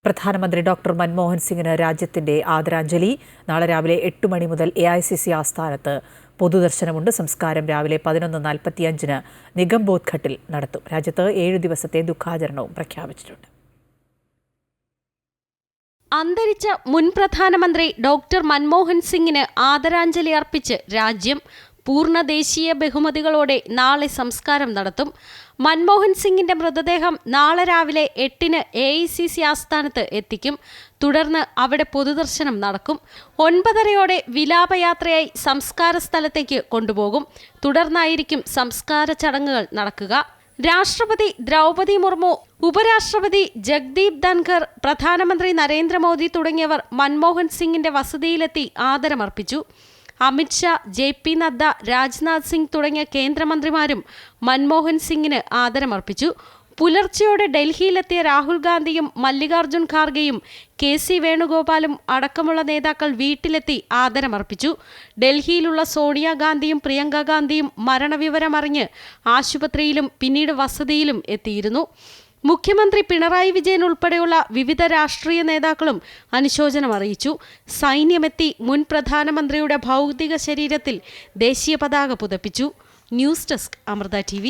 പ്രധാനമന്ത്രി ഡോക്ടർ മൻമോഹൻ സിംഗിന് രാജ്യത്തിന്റെ ആദരാഞ്ജലി. നാളെ രാവിലെ 8 മണി മുതൽ AICC ആസ്ഥാനത്ത് പൊതുദർശനമുണ്ട്. സംസ്കാരം രാവിലെ 11:45 നിഗംബോധ് ഘട്ടിൽ നടത്തും. രാജ്യത്ത് 7 ദിവസത്തെ ദുഃഖാചരണവും പ്രഖ്യാപിച്ചിട്ടുണ്ട്. അന്തരിച്ച മുൻ പ്രധാനമന്ത്രി ഡോക്ടർ മൻമോഹൻ സിംഗിന് ആദരാഞ്ജലി അർപ്പിച്ച് രാജ്യം പൂർണ്ണ ദേശീയ ബഹുമതികളോടെ നാളെ സംസ്കാരം നടത്തും. മൻമോഹൻ സിംഗിന്റെ മൃതദേഹം നാളെ രാവിലെ 8-ന് AICC ആസ്ഥാനത്ത് എത്തിക്കും. തുടർന്ന് അവിടെ പൊതുദർശനം നടക്കും. 9:30-ഓടെ വിലാപയാത്രയായി സംസ്കാര സ്ഥലത്തേക്ക് കൊണ്ടുപോകും. തുടർന്നായിരിക്കും സംസ്കാര ചടങ്ങുകൾ നടക്കുക. രാഷ്ട്രപതി ദ്രൗപദി മുർമു, ഉപരാഷ്ട്രപതി ജഗ്ദീപ് ധൻഖർ, പ്രധാനമന്ത്രി നരേന്ദ്രമോദി തുടങ്ങിയവർ മൻമോഹൻ സിംഗിന്റെ വസതിയിലെത്തി ആദരമർപ്പിച്ചു. അമിത്ഷാ, JP നദ്ദ, രാജ്നാഥ് സിംഗ് തുടങ്ങിയ കേന്ദ്രമന്ത്രിമാരും മൻമോഹൻ സിംഗിന് ആദരമർപ്പിച്ചു. പുലർച്ചെയോടെ ഡൽഹിയിലെത്തിയ രാഹുൽ ഗാന്ധിയും മല്ലികാർജുൻ ഖാർഗെയും KC വേണുഗോപാലും അടക്കമുള്ള നേതാക്കൾ വീട്ടിലെത്തി ആദരമർപ്പിച്ചു. ഡൽഹിയിലുള്ള സോണിയാഗാന്ധിയും പ്രിയങ്ക ഗാന്ധിയും മരണവിവരമറിഞ്ഞ് ആശുപത്രിയിലും പിന്നീട് വസതിയിലും എത്തിയിരുന്നു. മുഖ്യമന്ത്രി പിണറായി വിജയൻ ഉൾപ്പെടെയുള്ള വിവിധ രാഷ്ട്രീയ നേതാക്കളും അനുശോചനം അറിയിച്ചു. സൈന്യമെത്തി മുൻ പ്രധാനമന്ത്രിയുടെ ഭൗതിക ശരീരത്തിൽ ദേശീയ പതാക പുതപ്പിച്ചു. News desk, Amrita TV.